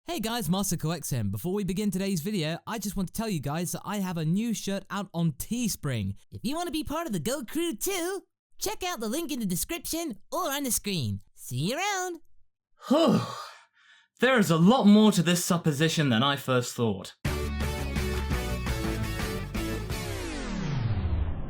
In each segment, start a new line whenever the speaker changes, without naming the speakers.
Hey guys, MasakoX here. Before we begin today's video, I just want to tell you guys that I have a new shirt out on Teespring. If you want to be part of the Go Crew too, check out the link in the description or on the screen. See you around!
Whew. There is a lot more to this supposition than I first thought.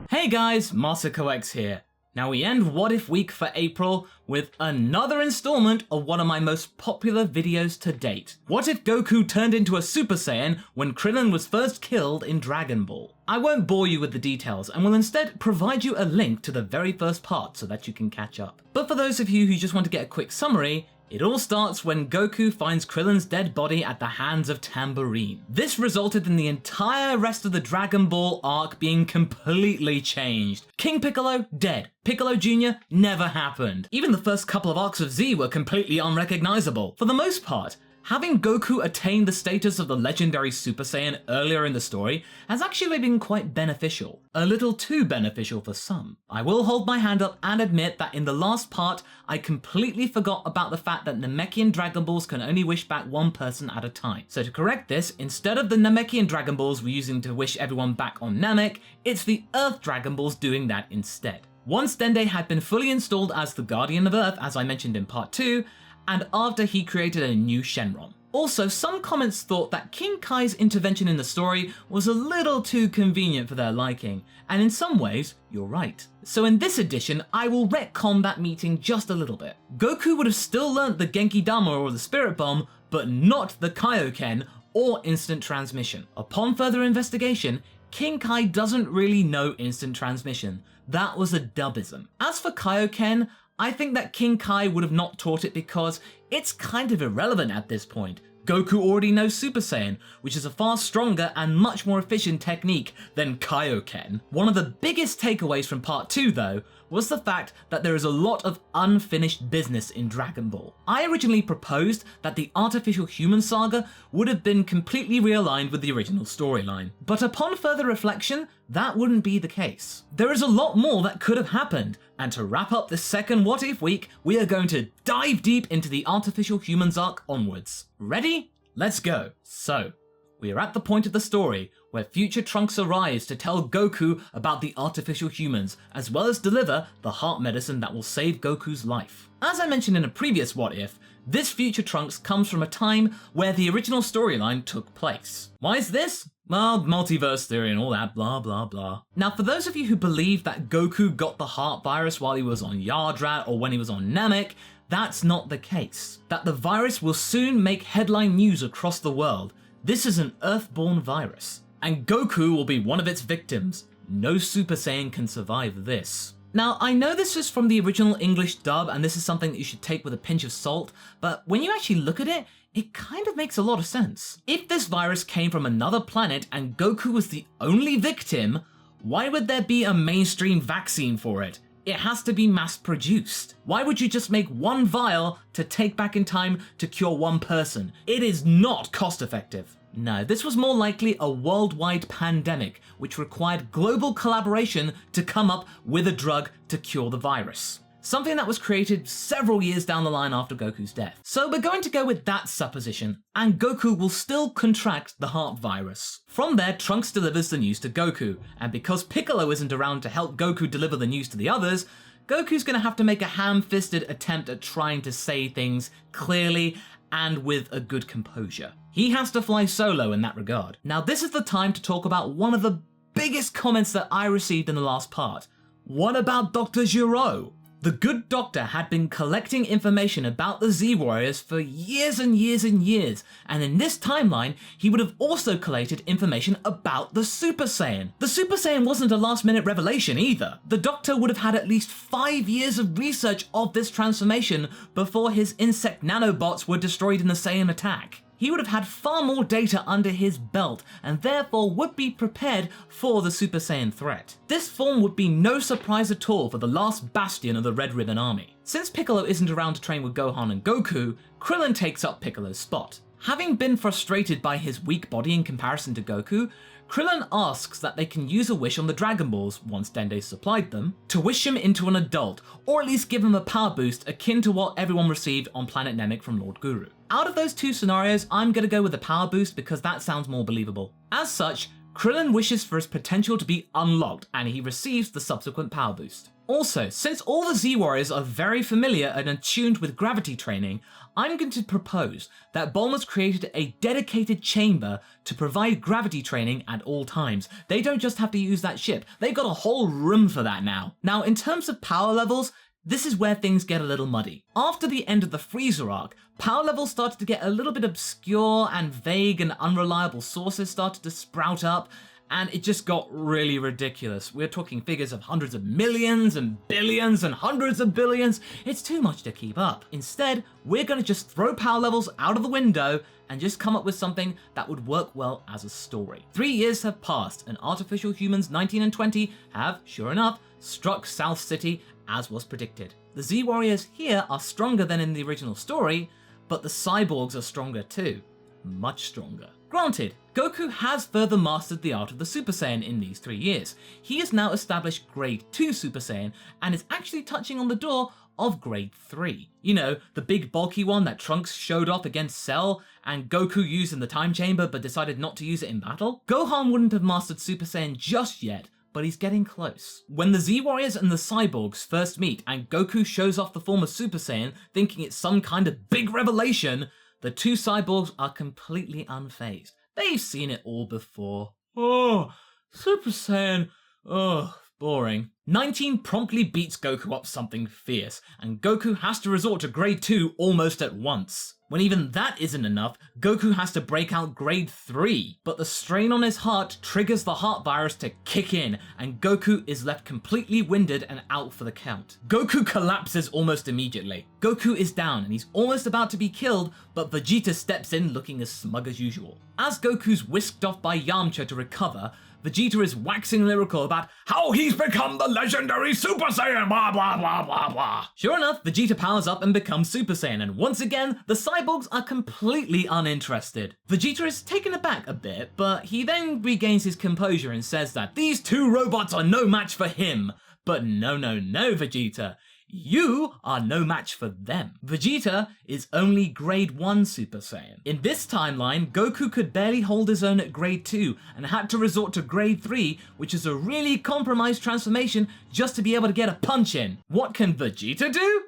Hey guys, MasakoX here. Now we end What If Week for April with another installment of one of my most popular videos to date. What if Goku turned into a Super Saiyan when Krillin was first killed in Dragon Ball? I won't bore you with the details and will instead provide you a link to the very first part so that you can catch up. But for those of you who just want to get a quick summary, it all starts when Goku finds Krillin's dead body at the hands of Tambourine. This resulted in the entire rest of the Dragon Ball arc being completely changed. King Piccolo, dead. Piccolo Jr. never happened. Even the first couple of arcs of Z were completely unrecognizable. For the most part, having Goku attain the status of the legendary Super Saiyan earlier in the story has actually been quite beneficial. A little too beneficial for some. I will hold my hand up and admit that in the last part, I completely forgot about the fact that Namekian Dragon Balls can only wish back one person at a time. So to correct this, instead of the Namekian Dragon Balls we're using to wish everyone back on Namek, it's the Earth Dragon Balls doing that instead. Once Dende had been fully installed as the Guardian of Earth, as I mentioned in part 2, and after he created a new Shenron. Also, some comments thought that King Kai's intervention in the story was a little too convenient for their liking, and in some ways, you're right. So in this edition, I will retcon that meeting just a little bit. Goku would have still learnt the Genki Dama or the Spirit Bomb, but not the Kaioken or instant transmission. Upon further investigation, King Kai doesn't really know instant transmission. That was a dubism. As for Kaioken, I think that King Kai would have not taught it because it's kind of irrelevant at this point. Goku already knows Super Saiyan, which is a far stronger and much more efficient technique than Kaioken. One of the biggest takeaways from part 2 though, was the fact that there is a lot of unfinished business in Dragon Ball. I originally proposed that the artificial human saga would have been completely realigned with the original storyline, but upon further reflection, that wouldn't be the case. There is a lot more that could have happened, and to wrap up this second What If week, we are going to dive deep into the artificial humans arc onwards. Ready? Let's go. So, we are at the point of the story where future Trunks arrives to tell Goku about the artificial humans, as well as deliver the heart medicine that will save Goku's life. As I mentioned in a previous What If, this future Trunks comes from a time where the original storyline took place. Why is this? Well, multiverse theory and all that blah blah blah. Now for those of you who believe that Goku got the heart virus while he was on Yardrat or when he was on Namek, that's not the case. That the virus will soon make headline news across the world. This is an Earth-born virus, and Goku will be one of its victims. No Super Saiyan can survive this. Now, I know this is from the original English dub, and this is something that you should take with a pinch of salt, but when you actually look at it, it kind of makes a lot of sense. If this virus came from another planet and Goku was the only victim, why would there be a mainstream vaccine for it? It has to be mass-produced. Why would you just make one vial to take back in time to cure one person? It is not cost-effective. No, this was more likely a worldwide pandemic, which required global collaboration to come up with a drug to cure the virus. Something that was created several years down the line after Goku's death. So we're going to go with that supposition, and Goku will still contract the heart virus. From there, Trunks delivers the news to Goku, and because Piccolo isn't around to help Goku deliver the news to the others, Goku's gonna have to make a ham-fisted attempt at trying to say things clearly and with a good composure. He has to fly solo in that regard. Now this is the time to talk about one of the biggest comments that I received in the last part. What about Dr. Gero? The good doctor had been collecting information about the Z-Warriors for years and years and years, and in this timeline, he would have also collated information about the Super Saiyan. The Super Saiyan wasn't a last-minute revelation either. The doctor would have had at least 5 years of research of this transformation before his insect nanobots were destroyed in the Saiyan attack. He would have had far more data under his belt and therefore would be prepared for the Super Saiyan threat. This form would be no surprise at all for the last bastion of the Red Ribbon Army. Since Piccolo isn't around to train with Gohan and Goku, Krillin takes up Piccolo's spot. Having been frustrated by his weak body in comparison to Goku, Krillin asks that they can use a wish on the Dragon Balls, once Dende supplied them, to wish him into an adult, or at least give him a power boost akin to what everyone received on Planet Namek from Lord Guru. Out of those two scenarios, I'm gonna go with the power boost because that sounds more believable. As such, Krillin wishes for his potential to be unlocked and he receives the subsequent power boost. Also, since all the Z-Warriors are very familiar and attuned with gravity training, I'm going to propose that Bulma's created a dedicated chamber to provide gravity training at all times. They don't just have to use that ship, they've got a whole room for that now. Now, in terms of power levels, this is where things get a little muddy. After the end of the Freezer arc, power levels started to get a little bit obscure and vague and unreliable sources started to sprout up, and it just got really ridiculous. We're talking figures of hundreds of millions and billions and hundreds of billions. It's too much to keep up. Instead, we're gonna just throw power levels out of the window and just come up with something that would work well as a story. 3 years have passed and artificial humans 19 and 20 have, sure enough, struck South City as was predicted. The Z-Warriors here are stronger than in the original story, but the cyborgs are stronger too. Much stronger. Granted, Goku has further mastered the art of the Super Saiyan in these 3 years. He has now established Grade 2 Super Saiyan and is actually touching on the door of Grade 3. You know, the big bulky one that Trunks showed off against Cell and Goku used in the time chamber but decided not to use it in battle. Gohan wouldn't have mastered Super Saiyan just yet, but he's getting close. When the Z-Warriors and the cyborgs first meet and Goku shows off the form of Super Saiyan thinking it's some kind of big revelation, the two cyborgs are completely unfazed. They've seen it all before. Oh, Super Saiyan. Oh, boring. 19 promptly beats Goku up something fierce, and Goku has to resort to Grade 2 almost at once. When even that isn't enough, Goku has to break out Grade 3, but the strain on his heart triggers the heart virus to kick in, and Goku is left completely winded and out for the count. Goku collapses almost immediately. Goku is down and he's almost about to be killed, but Vegeta steps in looking as smug as usual. As Goku's whisked off by Yamcha to recover, Vegeta is waxing lyrical about how he's become the legendary Super Saiyan, blah blah blah blah blah. Sure enough, Vegeta powers up and becomes Super Saiyan, and once again, the cyborgs are completely uninterested. Vegeta is taken aback a bit, but he then regains his composure and says that these two robots are no match for him. But no, Vegeta. You are no match for them. Vegeta is only Grade 1 Super Saiyan. In this timeline, Goku could barely hold his own at Grade 2 and had to resort to Grade 3, which is a really compromised transformation just to be able to get a punch in. What can Vegeta do?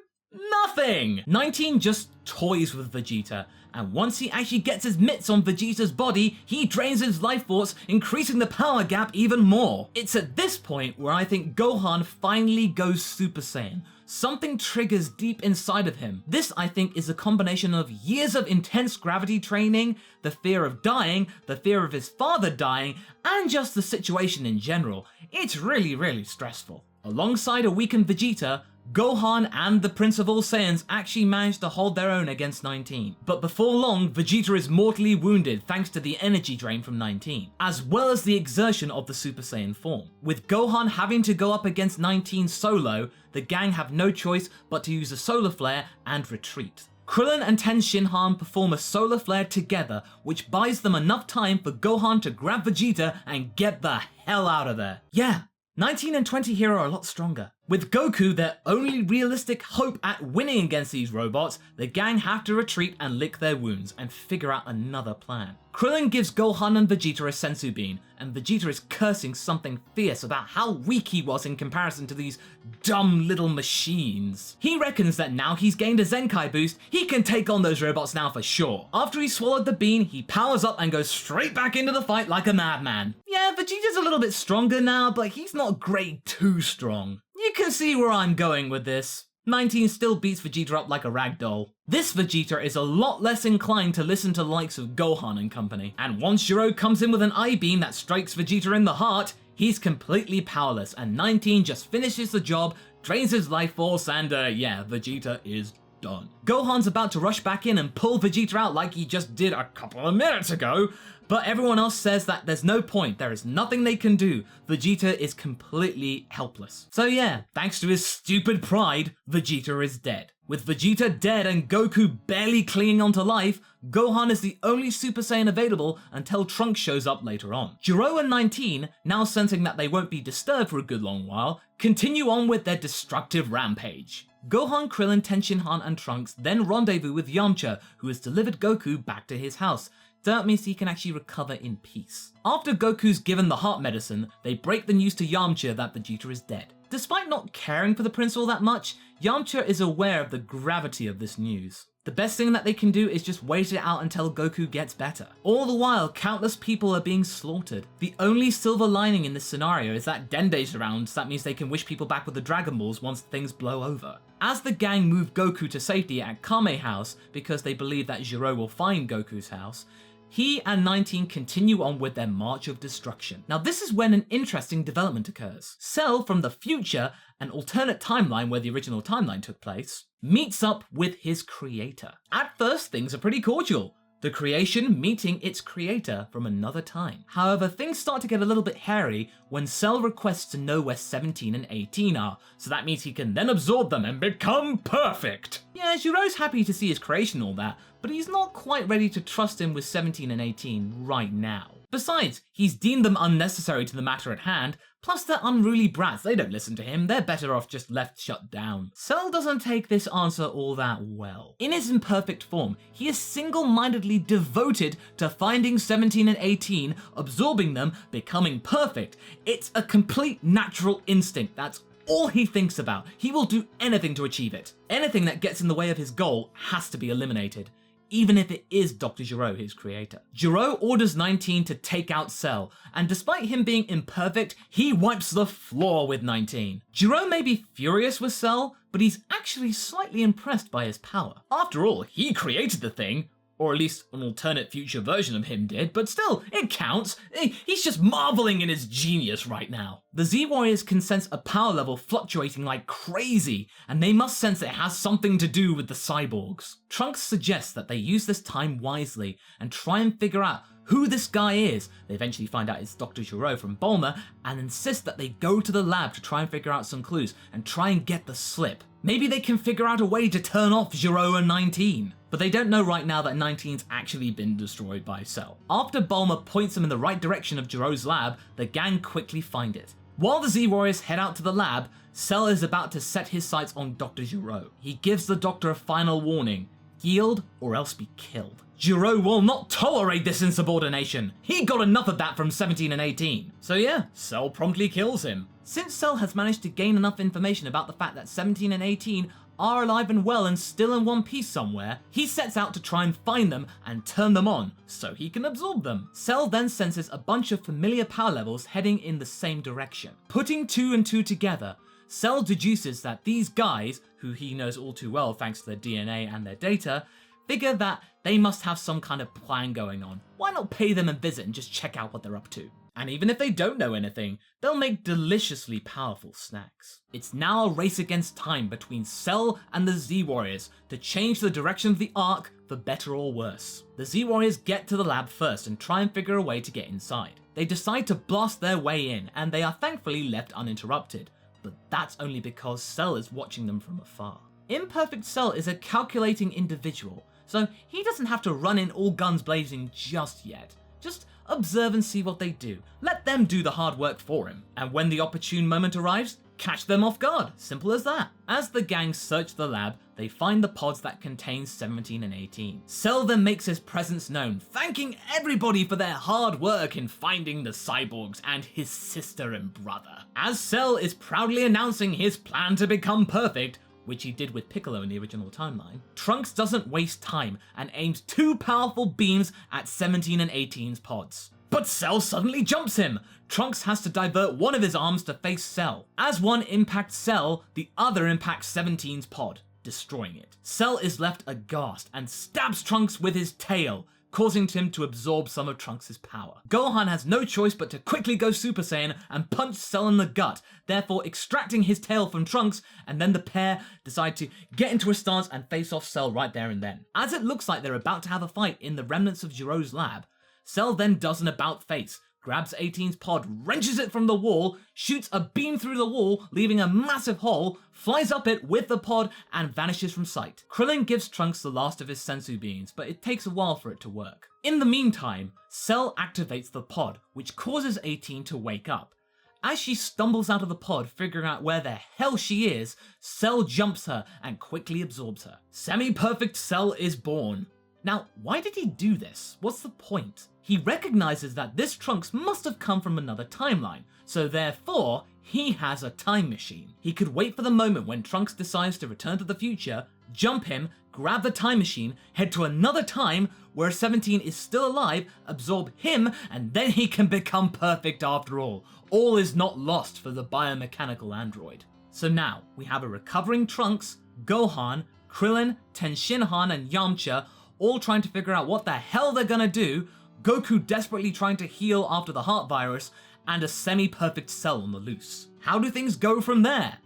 Nothing! 19 just toys with Vegeta, and once he actually gets his mitts on Vegeta's body, he drains his life force, increasing the power gap even more. It's at this point where I think Gohan finally goes Super Saiyan. Something triggers deep inside of him. This, I think, is a combination of years of intense gravity training, the fear of dying, the fear of his father dying, and just the situation in general. It's really stressful. Alongside a weakened Vegeta, Gohan and the Prince of All Saiyans actually managed to hold their own against 19. But before long, Vegeta is mortally wounded thanks to the energy drain from 19, as well as the exertion of the Super Saiyan form. With Gohan having to go up against 19 solo, the gang have no choice but to use a solar flare and retreat. Krillin and Ten Shinhan perform a solar flare together, which buys them enough time for Gohan to grab Vegeta and get the hell out of there. Yeah, 19 and 20 here are a lot stronger. With Goku their only realistic hope at winning against these robots, the gang have to retreat and lick their wounds and figure out another plan. Krillin gives Gohan and Vegeta a senzu bean, and Vegeta is cursing something fierce about how weak he was in comparison to these dumb little machines. He reckons that now he's gained a Zenkai boost, he can take on those robots now for sure. After he swallowed the bean, he powers up and goes straight back into the fight like a madman. Yeah, Vegeta's a little bit stronger now, but he's not Grade 2 strong. You can see where I'm going with this. 19 still beats Vegeta up like a ragdoll. This Vegeta is a lot less inclined to listen to the likes of Gohan and company. And once Gero comes in with an I-beam that strikes Vegeta in the heart, he's completely powerless and 19 just finishes the job, drains his life force, and yeah, Vegeta is done. Gohan's about to rush back in and pull Vegeta out like he just did a couple of minutes ago, but everyone else says that there's no point, there is nothing they can do. Vegeta is completely helpless. So yeah, thanks to his stupid pride, Vegeta is dead. With Vegeta dead and Goku barely clinging onto life, Gohan is the only Super Saiyan available until Trunks shows up later on. Gero and 19, now sensing that they won't be disturbed for a good long while, continue on with their destructive rampage. Gohan, Krillin, Tenshinhan and Trunks then rendezvous with Yamcha, who has delivered Goku back to his house. So that means he can actually recover in peace. After Goku's given the heart medicine, they break the news to Yamcha that Vegeta is dead. Despite not caring for the prince all that much, Yamcha is aware of the gravity of this news. The best thing that they can do is just wait it out until Goku gets better. All the while, countless people are being slaughtered. The only silver lining in this scenario is that Dende's around, so that means they can wish people back with the Dragon Balls once things blow over. As the gang move Goku to safety at Kame House because they believe that Gero will find Goku's house, he and 19 continue on with their march of destruction. Now this is when an interesting development occurs. Cell from the future, an alternate timeline where the original timeline took place, meets up with his creator. At first things are pretty cordial. The creation meeting its creator from another time. However, things start to get a little bit hairy when Cell requests to know where 17 and 18 are, so that means he can then absorb them and become perfect. Yeah, Gero's happy to see his creation and all that, but he's not quite ready to trust him with 17 and 18 right now. Besides, he's deemed them unnecessary to the matter at hand, plus they're unruly brats, they don't listen to him, they're better off just left shut down. Cell doesn't take this answer all that well. In his imperfect form, he is single-mindedly devoted to finding 17 and 18, absorbing them, becoming perfect. It's a complete natural instinct, that's all he thinks about. He will do anything to achieve it. Anything that gets in the way of his goal has to be eliminated, even if it is Dr. Gero, his creator. Gero orders 19 to take out Cell, and despite him being imperfect, he wipes the floor with 19. Gero may be furious with Cell, but he's actually slightly impressed by his power. After all, he created the thing, or at least an alternate future version of him did, but still, it counts. He's just marveling in his genius right now. The Z-Warriors can sense a power level fluctuating like crazy, and they must sense it has something to do with the cyborgs. Trunks suggests that they use this time wisely and try and figure out who this guy is. They eventually find out it's Dr. Gero from Bulma and insist that they go to the lab to try and figure out some clues and try and get the slip. Maybe they can figure out a way to turn off Gero and 19. But they don't know right now that 19's actually been destroyed by Cell. After Bulma points them in the right direction of Gero's lab, the gang quickly find it. While the Z-Warriors head out to the lab, Cell is about to set his sights on Dr. Gero. He gives the doctor a final warning: yield or else be killed. Gero will not tolerate this insubordination. He got enough of that from 17 and 18. So yeah, Cell promptly kills him. Since Cell has managed to gain enough information about the fact that 17 and 18 are alive and well and still in one piece somewhere, he sets out to try and find them and turn them on so he can absorb them. Cell then senses a bunch of familiar power levels heading in the same direction. Putting 2 and 2 together, Cell deduces that these guys, who he knows all too well thanks to their DNA and their data, figure that they must have some kind of plan going on. Why not pay them a visit and just check out what they're up to? And even if they don't know anything, they'll make deliciously powerful snacks. It's now a race against time between Cell and the Z-Warriors to change the direction of the arc for better or worse. The Z-Warriors get to the lab first and try and figure a way to get inside. They decide to blast their way in, and they are thankfully left uninterrupted, but that's only because Cell is watching them from afar. Imperfect Cell is a calculating individual, so he doesn't have to run in all guns blazing just yet. Just observe and see what they do. Let them do the hard work for him. And when the opportune moment arrives, catch them off guard. Simple as that. As the gang search the lab, they find the pods that contain 17 and 18. Cell then makes his presence known, thanking everybody for their hard work in finding the cyborgs and his sister and brother. As Cell is proudly announcing his plan to become perfect, which he did with Piccolo in the original timeline, Trunks doesn't waste time and aims 2 powerful beams at 17 and 18's pods. But Cell suddenly jumps him! Trunks has to divert one of his arms to face Cell. As one impacts Cell, the other impacts 17's pod, destroying it. Cell is left aghast and stabs Trunks with his tail, causing him to absorb some of Trunks' power. Gohan has no choice but to quickly go Super Saiyan and punch Cell in the gut, therefore extracting his tail from Trunks, and then the pair decide to get into a stance and face off Cell right there and then. As it looks like they're about to have a fight in the remnants of Gero's lab, Cell then does an about face, grabs 18's pod, wrenches it from the wall, shoots a beam through the wall, leaving a massive hole, flies up it with the pod, and vanishes from sight. Krillin gives Trunks the last of his sensu beans, but it takes a while for it to work. In the meantime, Cell activates the pod, which causes 18 to wake up. As she stumbles out of the pod figuring out where the hell she is, Cell jumps her and quickly absorbs her. Semi-perfect Cell is born. Now, why did he do this? What's the point? He recognizes that this Trunks must have come from another timeline, so therefore, he has a time machine. He could wait for the moment when Trunks decides to return to the future, jump him, grab the time machine, head to another time where 17 is still alive, absorb him, and then he can become perfect after all. All is not lost for the biomechanical android. So now, we have a recovering Trunks, Gohan, Krillin, Tenshinhan, and Yamcha all trying to figure out what the hell they're gonna do, Goku desperately trying to heal after the heart virus, and a semi-perfect Cell on the loose. How do things go from there?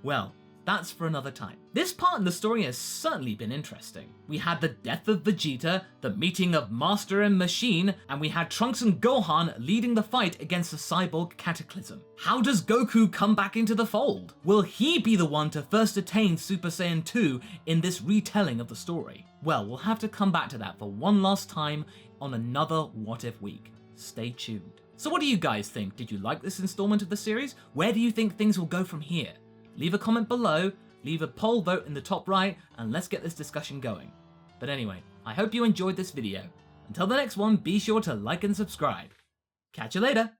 Well, that's for another time. This part in the story has certainly been interesting. We had the death of Vegeta, the meeting of Master and Machine, and we had Trunks and Gohan leading the fight against the cyborg Cataclysm. How does Goku come back into the fold? Will he be the one to first attain Super Saiyan 2 in this retelling of the story? Well, we'll have to come back to that for one last time on another What If Week. Stay tuned. So what do you guys think? Did you like this installment of the series? Where do you think things will go from here? Leave a comment below, leave a poll vote in the top right, and let's get this discussion going. But anyway, I hope you enjoyed this video. Until the next one, be sure to like and subscribe. Catch you later!